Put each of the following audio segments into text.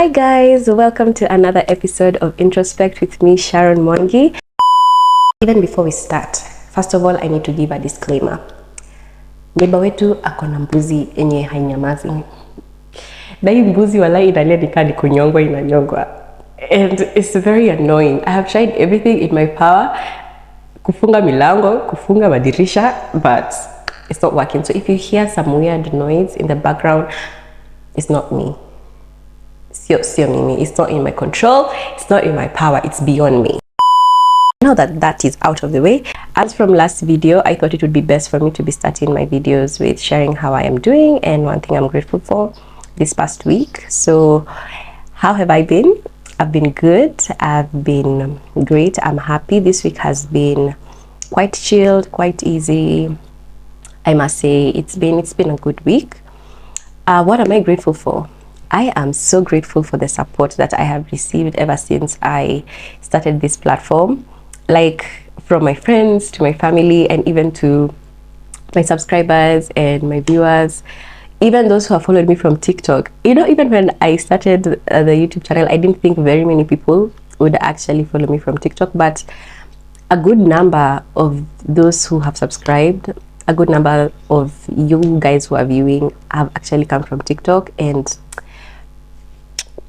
Hi guys, welcome to another episode of Introspect with me, Sharon Mwangi. Even before we start, first of all, I need to give a disclaimer. Neighbor wetu akona mbuzi enye hainyamazi. Na hii mbuzi walai inalia nikani kunyongwa inanyongwa. And it's very annoying. I have tried everything in my power. Kufunga milango, kufunga madirisha, but it's not working. So if you hear some weird noise in the background, it's not me. It's not in my control, it's not in my power, it's beyond me. Now that that is out of the way, as from last video, I thought it would be best for me to be starting my videos with sharing how I am doing and one thing I'm grateful for this past week. So how have I been? I've been good, I've been great, I'm happy. This week has been quite chilled, quite easy. I must say it's been a good week. What am I grateful for? I am so grateful for the support that I have received ever since I started this platform, like from my friends to my family and even to my subscribers and my viewers, even those who have followed me from TikTok. You know, even when I started the YouTube channel, I didn't think very many people would actually follow me from TikTok, but a good number of those who have subscribed, a good number of you guys who are viewing have actually come from TikTok, and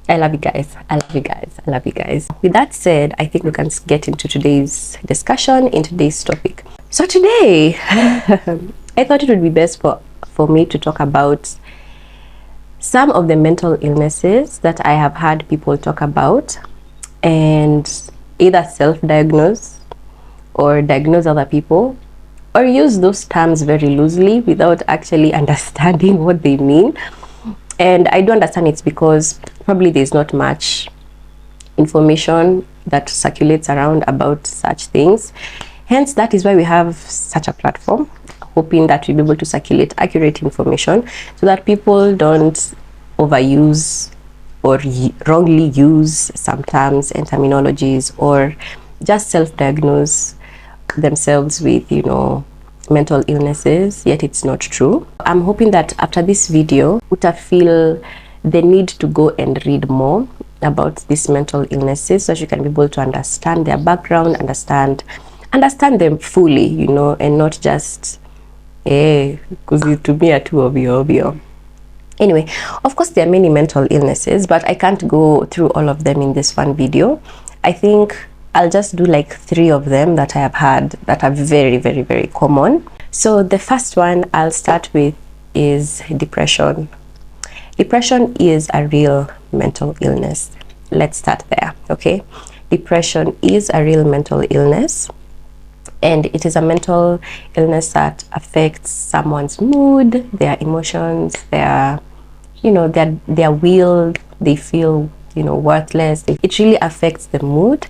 I love you guys. I love you guys. I love you guys. With that said, I think we can get into today's discussion, in today's topic. So today, I thought it would be best for me to talk about some of the mental illnesses that I have had people talk about and either self-diagnose or diagnose other people, or use those terms very loosely without actually understanding what they mean. And I do understand it's because probably there's not much information that circulates around about such things. Hence, that is why we have such a platform, hoping that we'll be able to circulate accurate information so that people don't overuse or wrongly use some terms and terminologies, or just self-diagnose themselves with, you know, mental illnesses, yet it's not true. I'm hoping that after this video, uta feel the need to go and read more about these mental illnesses so that you can be able to understand their background, understand them fully, you know, and not just kuzitumia tu ovyo ovyo. Anyway, of course there are many mental illnesses, but I can't go through all of them in this one video. I think I'll just do like 3 of them that I have had that are very, very, very common. So the first one I'll start with is depression. Depression is a real mental illness. Let's start there, okay? Depression is a real mental illness, and it is a mental illness that affects someone's mood, their emotions, their, you know, their will. They feel, you know, worthless. It really affects the mood,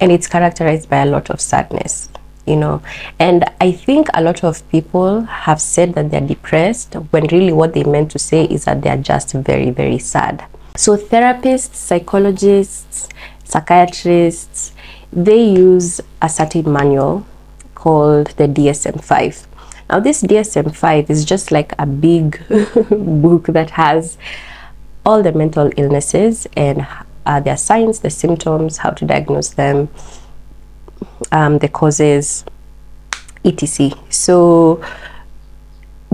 and it's characterized by a lot of sadness, you know. And I think a lot of people have said that they're depressed when really what they meant to say is that they're just very, very sad. So therapists, psychologists, psychiatrists, they use a certain manual called the DSM-5. Now this DSM-5 is just like a big book that has all the mental illnesses and their signs, the symptoms, how to diagnose them, the causes, etc. So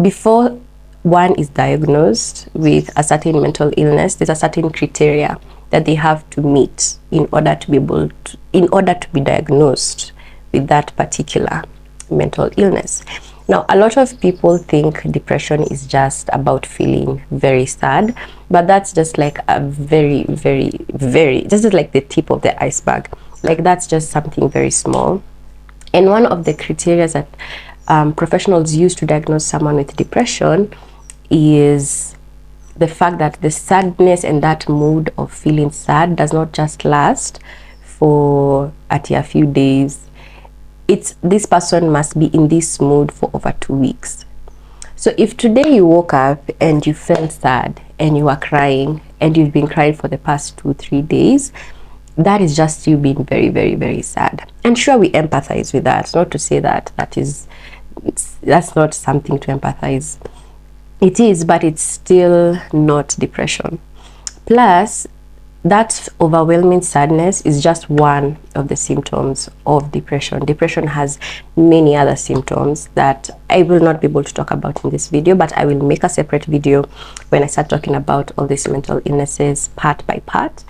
before one is diagnosed with a certain mental illness, there's a certain criteria that they have to meet in order to be diagnosed with that particular mental illness. Now, a lot of people think depression is just about feeling very sad, but that's just like a very, very, very, just like the tip of the iceberg. Like that's just something very small. And one of the criteria that professionals use to diagnose someone with depression is the fact that the sadness and that mood of feeling sad does not just last for a few days. This person must be in this mood for over 2 weeks. So if today you woke up and you felt sad and you are crying and you've been crying for the past 2-3 days, that is just you being very, very, very sad. And sure, we empathize with that. Not to say that that's not something to empathize. It is, but it's still not depression. Plus, that overwhelming sadness is just one of the symptoms of depression. Depression has many other symptoms that I will not be able to talk about in this video, but I will make a separate video when I start talking about all these mental illnesses part by part.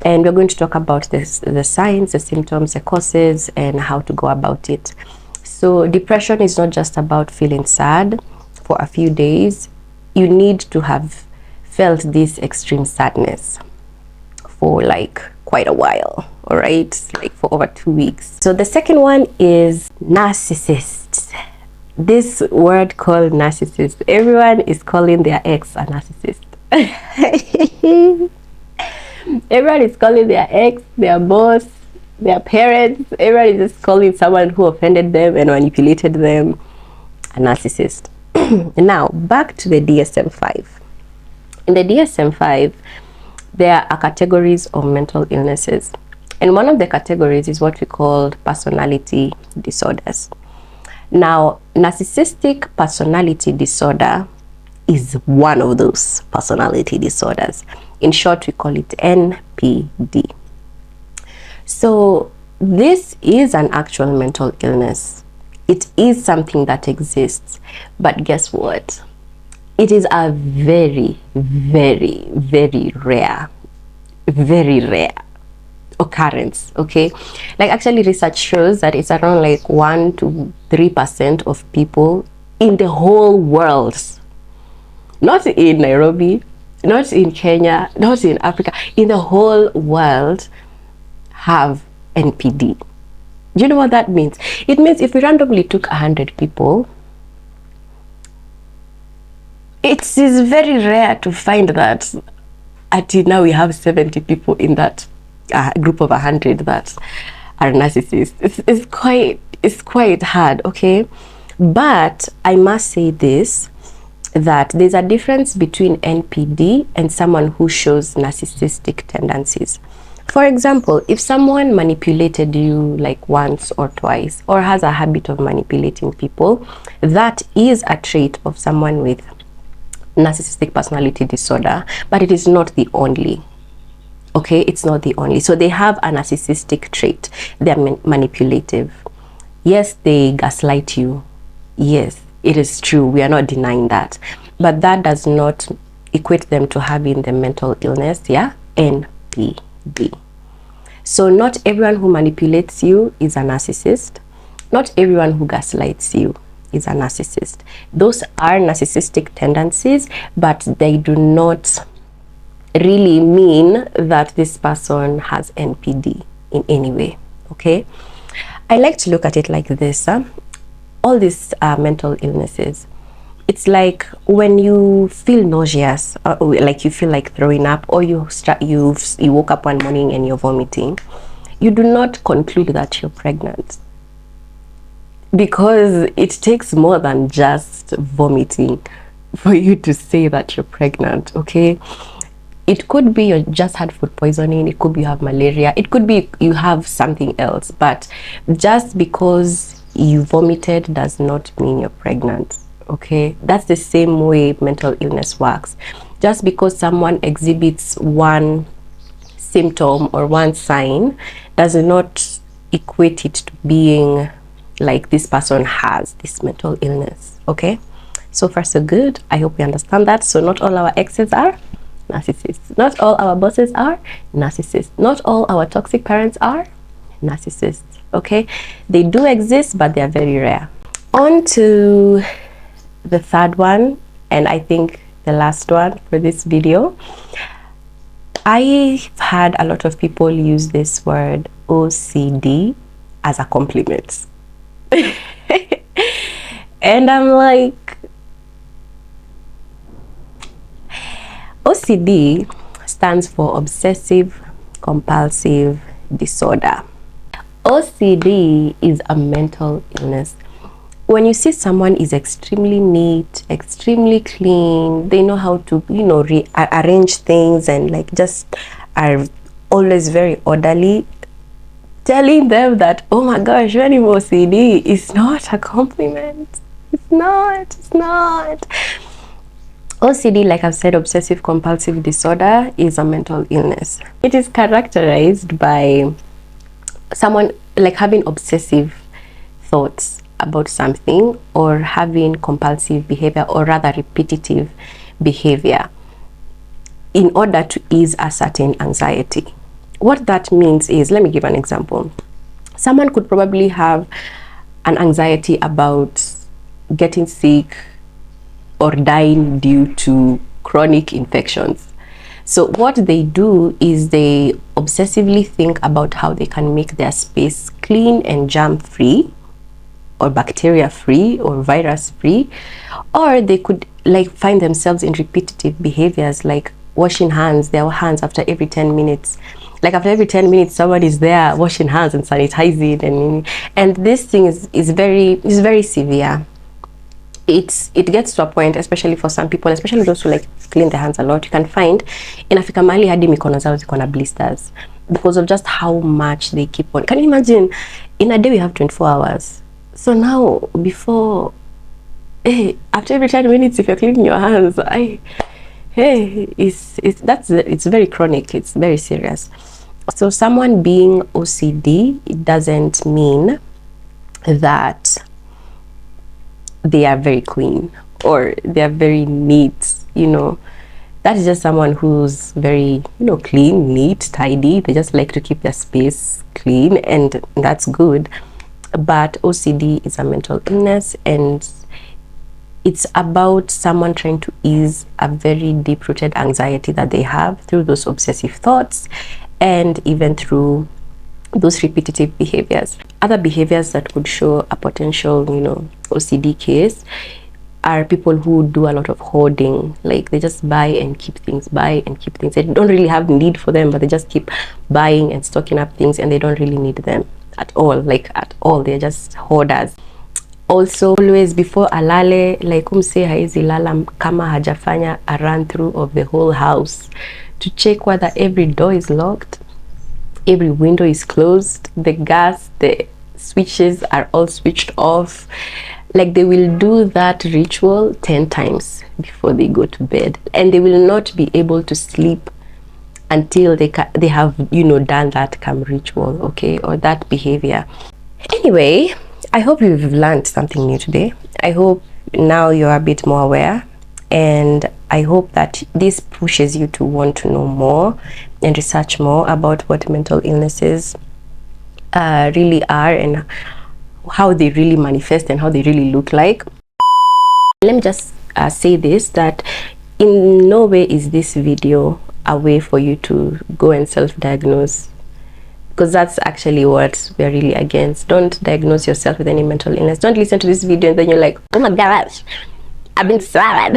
And we're going to talk about this, the signs, the symptoms, the causes, and how to go about it. So depression is not just about feeling sad for a few days. You need to have felt this extreme sadness for like quite a while, all right, like for over 2 weeks. So the second one is narcissist. This word called narcissist, everyone is calling their ex a narcissist. Everyone is calling their ex, their boss, their parents, everyone is just calling someone who offended them and manipulated them a narcissist. Now back to the DSM-5. In the DSM-5, there are categories of mental illnesses, and one of the categories is what we call personality disorders. Now, narcissistic personality disorder is one of those personality disorders. In short, we call it NPD. So this is an actual mental illness. It is something that exists, but guess what? It is a very, very, very rare occurrence, okay? Like actually research shows that it's around like 1 to 3% of people in the whole world, not in Nairobi, not in Kenya, not in Africa, in the whole world have NPD. Do you know what that means? It means if we randomly took 100 people, it is very rare to find that until now we have 70 people in that group of 100 that are narcissists. It's quite hard, okay? But I must say this, that there's a difference between NPD and someone who shows narcissistic tendencies. For example, if someone manipulated you like once or twice, or has a habit of manipulating people, that is a trait of someone with narcissistic personality disorder, but it is not the only, okay? It's not the only. So they have a narcissistic trait. They're manipulative. Yes, they gaslight you. Yes, it is true. We are not denying that, but that does not equate them to having the mental illness, yeah, NPD. So not everyone who manipulates you is a narcissist. Not everyone who gaslights you is a narcissist. Those are narcissistic tendencies, but they do not really mean that this person has NPD in any way, okay? I like to look at it like this. All these mental illnesses, it's like when you feel nauseous, like you feel like throwing up, or you woke up one morning and you're vomiting, you do not conclude that you're pregnant, because it takes more than just vomiting for you to say that you're pregnant, okay? It could be you just had food poisoning, it could be you have malaria, it could be you have something else, but just because you vomited does not mean you're pregnant, okay? That's the same way mental illness works. Just because someone exhibits one symptom or one sign does not equate it to being like this person has this mental illness, okay? So far so good. I hope you understand that. So not all our exes are narcissists, not all our bosses are narcissists, not all our toxic parents are narcissists, okay? They do exist, but they are very rare. On to the third one, and I think the last one for this video. I've had a lot of people use this word OCD as a compliment. And I'm like, OCD stands for obsessive compulsive disorder. OCD is a mental illness. When you see someone is extremely neat, extremely clean, they know how to, you know, arrange things and like just are always very orderly, telling them that, oh my gosh, when you OCD, is not a compliment. It's not. OCD, like I've said, obsessive compulsive disorder, is a mental illness. It is characterized by someone like having obsessive thoughts about something, or having compulsive behavior, or rather repetitive behavior, in order to ease a certain anxiety. What that means is, let me give an example. Someone could probably have an anxiety about getting sick or dying due to chronic infections. So what they do is they obsessively think about how they can make their space clean and germ free, or bacteria free, or virus free. Or they could like find themselves in repetitive behaviors like washing their hands after every 10 minutes. Like after every 10 minutes someone is there washing hands and sanitizing, and this thing is very severe. It gets to a point, especially for some people, especially those who like clean their hands a lot, you can find inafika mahali hadi mikono zao ziko na blisters because of just how much they keep on. Can you imagine, in a day we have 24 hours, so now before after every 10 minutes if you're cleaning your hands, it's very chronic, it's very serious. So someone being OCD, it doesn't mean that they are very clean or they are very neat, that is just someone who's very, clean, neat, tidy. They just like to keep their space clean, and that's good. But OCD is a mental illness, and it's about someone trying to ease a very deep-rooted anxiety that they have through those obsessive thoughts, and even through those repetitive behaviors. Other behaviors that could show a potential, OCD case are people who do a lot of hoarding. Like they just buy and keep things, buy and keep things. They don't really have need for them, but they just keep buying and stocking up things, and they don't really need them at all. Like at all, they're just hoarders. Also, always before alale, like umse haizi lala kama hajafanya a run through of the whole house to check whether every door is locked, every window is closed, the gas, the switches are all switched off. Like they will do that ritual 10 times before they go to bed, and they will not be able to sleep until they have done that ritual, okay, or that behavior. Anyway, I hope you've learned something new today. I hope now you're a bit more aware, and I hope that this pushes you to want to know more and research more about what mental illnesses really are, and how they really manifest and how they really look like. Let me just say this, that in no way is this video a way for you to go and self-diagnose, because that's actually what we're really against. Don't diagnose yourself with any mental illness. Don't listen to this video and then you're like, oh my gosh, I've been sad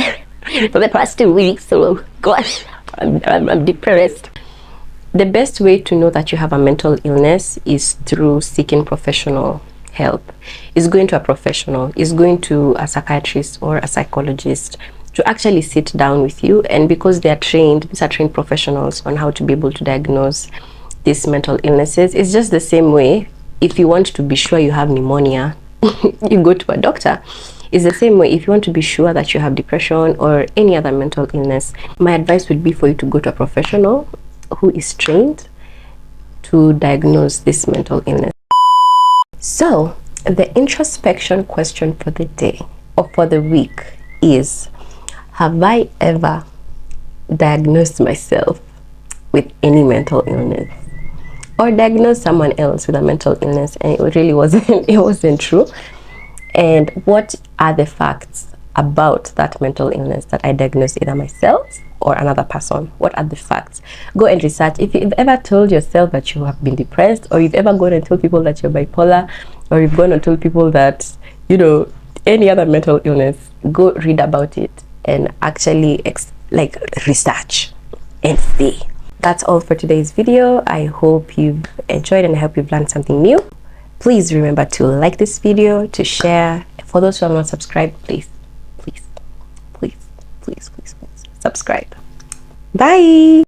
for the past 2 weeks, so gosh, I'm depressed. The best way to know that you have a mental illness is through seeking professional help. Is going to a professional, is going to a psychiatrist or a psychologist to actually sit down with you, and because these are trained professionals on how to be able to diagnose these mental illnesses. It's just the same way if you want to be sure you have pneumonia, you go to a doctor. It's the same way if you want to be sure that you have depression or any other mental illness. My advice would be for you to go to a professional who is trained to diagnose this mental illness. So the introspection question for the day or for the week is, have I ever diagnosed myself with any mental illness, or diagnosed someone else with a mental illness and it really wasn't true? And what are the facts about that mental illness that I diagnosed either myself or another person? What are the facts? Go and research. If you've ever told yourself that you have been depressed, or you've ever gone and told people that you're bipolar, or you've gone and told people that, any other mental illness, go read about it and actually research and see. That's all for today's video. I hope you've enjoyed, and I hope you've learned something new. Please remember to like this video, to share. For those who are not subscribed, please subscribe. Bye.